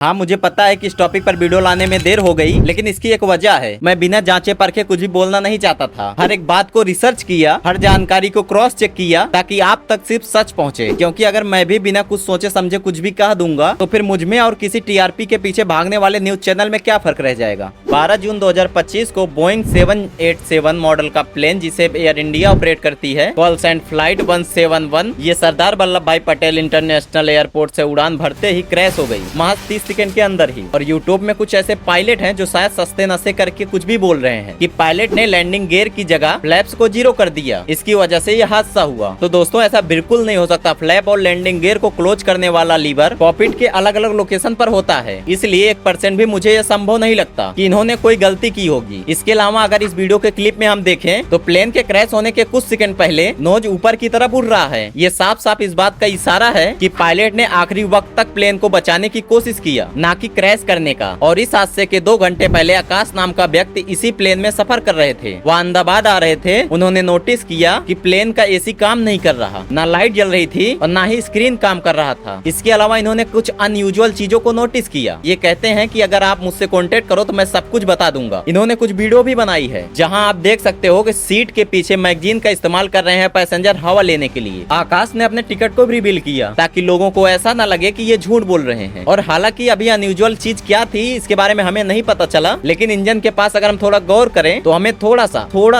हाँ, मुझे पता है कि इस टॉपिक पर वीडियो लाने में देर हो गई, लेकिन इसकी एक वजह है। मैं बिना जांचे परखे कुछ भी बोलना नहीं चाहता था। हर एक बात को रिसर्च किया, हर जानकारी को क्रॉस चेक किया, ताकि आप तक सिर्फ सच पहुंचे। क्योंकि अगर मैं भी बिना कुछ सोचे समझे कुछ भी कह दूंगा तो फिर मुझ में और किसी टीआरपी के पीछे भागने वाले न्यूज चैनल में क्या फर्क रह जाएगा। 12 जून 2025 को बोइंग 787 मॉडल का प्लेन, जिसे एयर इंडिया ऑपरेट करती है, पल्स एंड फ्लाइट 171, ये सरदार वल्लभ भाई पटेल इंटरनेशनल एयरपोर्ट से उड़ान भरते ही क्रैश हो गई, महज 30 सेकंड के अंदर ही। और यूट्यूब में कुछ ऐसे पायलट हैं जो शायद सस्ते नशे करके कुछ भी बोल रहे हैं कि पायलट ने लैंडिंग गियर की जगह फ्लैप्स को 0 कर दिया, इसकी वजह से यह हादसा हुआ। तो दोस्तों, ऐसा बिल्कुल नहीं हो सकता। फ्लैप और लैंडिंग गियर को क्लोज करने वाला लीवर कॉकपिट के अलग अलग लोकेशन पर होता है, इसलिए 1% भी मुझे यह संभव नहीं लगता कि इन्होंने कोई गलती की होगी। इसके अलावा अगर इस वीडियो के क्लिप में हम देखें तो प्लेन के क्रैश होने के कुछ सेकंड पहले नोज ऊपर की तरफ उड़ रहा है। ये साफ साफ इस बात का इशारा है कि पायलट ने आखिरी वक्त तक प्लेन को बचाने की कोशिश किया, ना कि क्रैश करने का। और इस हादसे के 2 घंटे पहले आकाश नाम का व्यक्ति इसी प्लेन में सफर कर रहे थे। वो अहमदाबाद आ रहे थे। उन्होंने नोटिस किया कि प्लेन का एसी काम नहीं कर रहा, ना लाइट जल रही थी और ना ही स्क्रीन काम कर रहा था। इसके अलावा इन्होंने कुछ अनयूजुअल चीजों को नोटिस किया। ये कहते हैं कि अगर आप मुझसे कॉन्टेक्ट करो तो मैं सब कुछ बता दूंगा। इन्होंने कुछ वीडियो भी बनाई है जहाँ आप देख सकते हो कि सीट के पीछे मैगजीन का इस्तेमाल कर रहे हैं पैसेंजर हवा लेने के लिए। आकाश ने अपने टिकट को भी रिवील किया ताकि लोगों को ऐसा न लगे कि ये झूठ बोल रहे हैं। और हालांकि अभी अनयूजुअल चीज क्या थी इसके बारे में हमें नहीं पता चला, लेकिन इंजन के पास अगर हम थोड़ा गौर करें तो हमें थोड़ा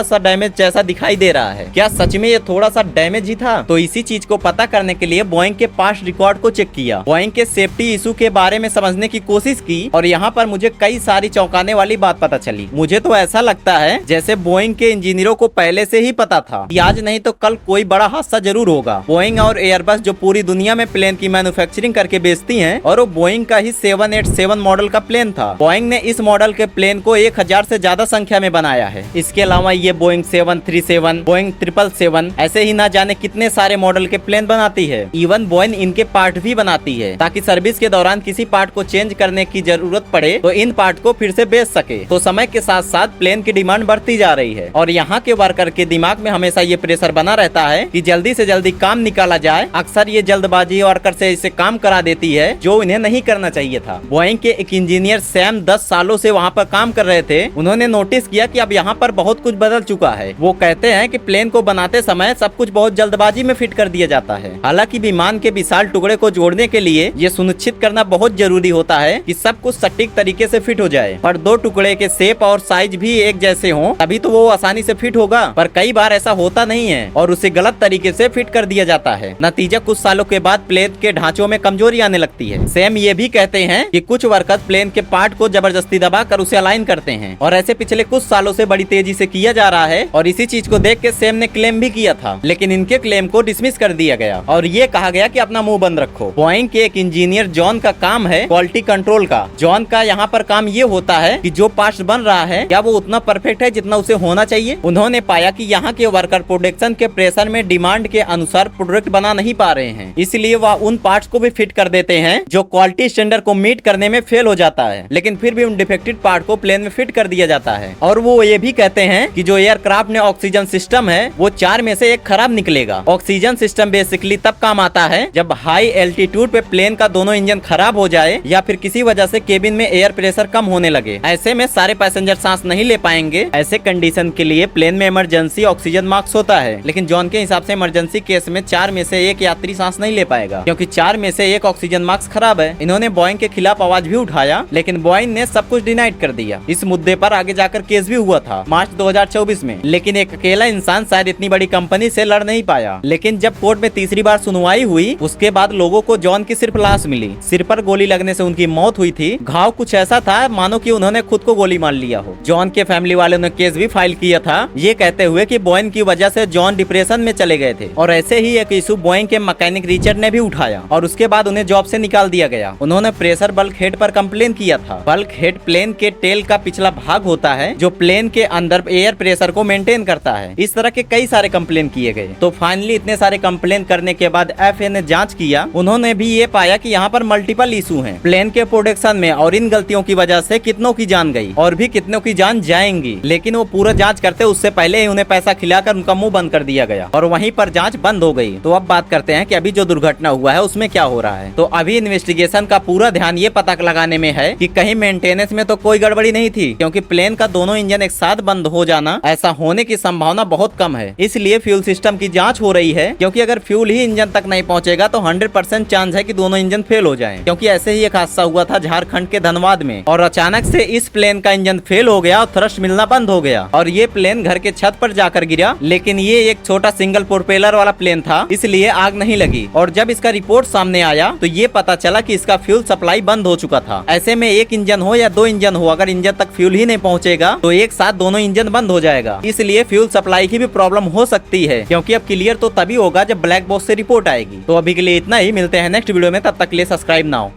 सा डैमेज जैसा दिखाई दे रहा है। क्या सच में ये थोड़ा सा डैमेज ही था? तो इसी चीज को पता करने के लिए बोइंग के पास्ट रिकॉर्ड को चेक किया, बोइंग के सेफ्टी इशू के बारे में समझने की कोशिश की, और यहाँ पर मुझे कई सारी चौंकाने वाली बात पता चली। मुझे तो ऐसा लगता है जैसे बोइंग के इंजीनियरों को पहले से ही पता था कि आज नहीं तो कल कोई बड़ा हादसा जरूर होगा। बोइंग और एयरबस जो पूरी दुनिया में प्लेन की मैन्युफैक्चरिंग करके बेचती हैं, और वो बोइंग का ही 787 मॉडल का प्लेन था। बोइंग ने इस मॉडल के प्लेन को 1000 से ज्यादा संख्या में बनाया है। इसके अलावा ये बोइंग 737, बोइंग 777 ऐसे ही ना जाने कितने सारे मॉडल के प्लेन बनाती है। इवन बोइंग इनके पार्ट भी बनाती है ताकि सर्विस के दौरान किसी पार्ट को चेंज करने की जरूरत पड़े तो इन पार्ट को फिर से बेच सके। तो समय के साथ साथ प्लेन की डिमांड बढ़ती जा रही है, और यहाँ के वर्कर के दिमाग में हमेशा ये प्रेशर बना रहता है कि जल्दी से जल्दी काम निकाला जाए। अक्सर ये जल्दबाजी वर्कर से इसे काम करा देती है जो इन्हें नहीं करना चाहिए था। बोइंग के एक इंजीनियर सैम 10 सालों से वहाँ पर काम कर रहे थे। उन्होंने नोटिस किया कि अब यहाँ पर बहुत कुछ बदल चुका है। वो कहते हैं कि प्लेन को बनाते समय सब कुछ बहुत जल्दबाजी में फिट कर दिया जाता है। हालांकि विमान के विशाल टुकड़े को जोड़ने के लिए ये सुनिश्चित करना बहुत जरूरी होता है कि सब कुछ सटीक तरीके से फिट हो जाए, पर 2 टुकड़े के शेप और साइज भी एक जैसे हों तभी तो वो आसानी से फिट होगा। पर कई बार ऐसा होता नहीं है और उसे गलत तरीके से फिट कर दिया जाता है। नतीजा कुछ सालों के बाद प्लेन के ढांचों में कमजोरी आने लगती है। सैम ये भी कहते हैं कि कुछ वर्कर्स प्लेन के पार्ट को जबरदस्ती दबा कर उसे अलाइन करते हैं, और ऐसे पिछले कुछ सालों से बड़ी तेजी से किया जा रहा है। और इसी चीज को देख के सैम ने क्लेम भी किया था, लेकिन इनके क्लेम को डिसमिस कर दिया गया और ये कहा गया कि अपना मुंह बंद रखो। बोइंग के एक इंजीनियर जॉन का काम है क्वालिटी कंट्रोल का। जॉन का यहाँ पर काम ये होता है कि जो पार्ट बन रहा है क्या वो उतना परफेक्ट है जितना उसे होना चाहिए। उन्होंने पाया कि यहाँ के वर्कर प्रोडक्शन के प्रेशर में डिमांड के अनुसार प्रोडक्ट बना नहीं पा रहे हैं, इसलिए वह उन पार्ट्स को भी फिट कर देते हैं जो क्वालिटी स्टैंडर्ड को मीट करने में फेल हो जाता है, लेकिन फिर भी उन डिफेक्टेड पार्ट को प्लेन में फिट कर दिया जाता है। और वो ये भी कहते हैं कि जो एयरक्राफ्ट में ऑक्सीजन सिस्टम है वो 4 में से 1 खराब निकलेगा। ऑक्सीजन सिस्टम बेसिकली तब काम आता है जब हाई एल्टीट्यूड पे प्लेन का दोनों इंजन खराब हो जाए या फिर किसी वजह से केबिन में एयर प्रेशर कम होने लगे। ऐसे में सारे पैसेंजर सांस नहीं ले पाएंगे। ऐसे कंडीशन के लिए प्लेन में इमरजेंसी ऑक्सीजन मास्क होता है, लेकिन जॉन के हिसाब से इमरजेंसी केस में 4 में से 1 यात्री सांस नहीं ले पाएगा, क्योंकि 4 में से 1 ऑक्सीजन मास्क खराब है। इन्होंने बोइंग के खिलाफ आवाज भी उठाया, लेकिन बोइंग ने सब कुछ डिनाइड कर दिया। इस मुद्दे पर आगे जाकर केस भी हुआ था मार्च 2024 में, लेकिन एक अकेला इंसान शायद इतनी बड़ी कंपनी से लड़ नहीं पाया। लेकिन जब कोर्ट में तीसरी बार सुनवाई हुई उसके बाद लोगों को जॉन की सिर्फ लाश मिली। सिर पर गोली लगने से उनकी मौत हुई थी। घाव कुछ ऐसा था मानो कि उन्होंने खुद को गोली मार लिया हो। जॉन के फैमिली वालों ने केस भी फाइल किया था, ये कहते हुए कि बोइंग की वजह से जॉन डिप्रेशन में चले गए थे। और ऐसे ही एक इशू बोइंग के मैकेनिक रिचर्ड ने भी उठाया और उसके बाद उन्हें जॉब से निकाल दिया गया। उन्होंने प्रेशर बल्क हेड पर कंप्लेन किया था। बल्क हेड प्लेन के टेल का पिछला भाग होता है जो प्लेन के अंदर एयर प्रेशर को मेंटेन करता है। इस तरह के कई सारे कंप्लेन किए गए। तो फाइनली इतने सारे कंप्लेन करने के बाद FAA ने जांच किया। उन्होंने भी ये पाया कि यहाँ पर मल्टीपल इशू हैं प्लेन के प्रोडक्शन में, और इन गलतियों की वजह से कितनों की जान गई और भी कितनों की जान जाएंगी, लेकिन वो पूरा जांच करते उससे पहले ही उन्हें पैसा खिलाकर उनका मुंह बंद कर दिया गया और वहीं पर जांच बंद हो गई। तो अब बात करते हैं कि अभी जो दुर्घटना हुआ है उसमें क्या हो रहा है। तो अभी इन्वेस्टिगेशन का पूरा ध्यान ये पता लगाने में है कि कहीं मेंटेनेंस में तो कोई गड़बड़ी नहीं थी, क्योंकि प्लेन का दोनों इंजन एक साथ बंद हो जाना ऐसा होने की संभावना बहुत कम है। इसलिए फ्यूल सिस्टम की जांच हो रही है, क्योंकि अगर फ्यूल ही इंजन तक नहीं पहुंचेगा तो 100% चांस है कि दोनों इंजन फेल हो जाएं। क्योंकि ऐसे ही एक हादसा हुआ था झारखंड के धनबाद में और अचानक से इस प्लेन का इंजन फेल हो गया और थ्रस्ट मिलना बंद हो गया और ये प्लेन घर के छत पर जाकर गिरा। लेकिन ये एक छोटा सिंगल प्रोपेलर वाला प्लेन था, इसलिए आग नहीं लगी। और जब इसका रिपोर्ट सामने आया तो ये पता चला कि इसका फ्यूल सप्लाई बंद हो चुका था। ऐसे में एक इंजन हो या दो इंजन हो, अगर इंजन तक फ्यूल ही नहीं पहुंचेगा तो एक साथ दोनों इंजन बंद हो जाएगा। इसलिए फ्यूल सप्लाई की भी प्रॉब्लम हो सकती है, क्योंकि अब क्लियर तो तभी होगा जब ब्लैक बॉक्स से रिपोर्ट आएगी। तो अभी के लिए इतना ही, मिलते हैं नेक्स्ट वीडियो में, तब तक के लिए सब्सक्राइब ना हो।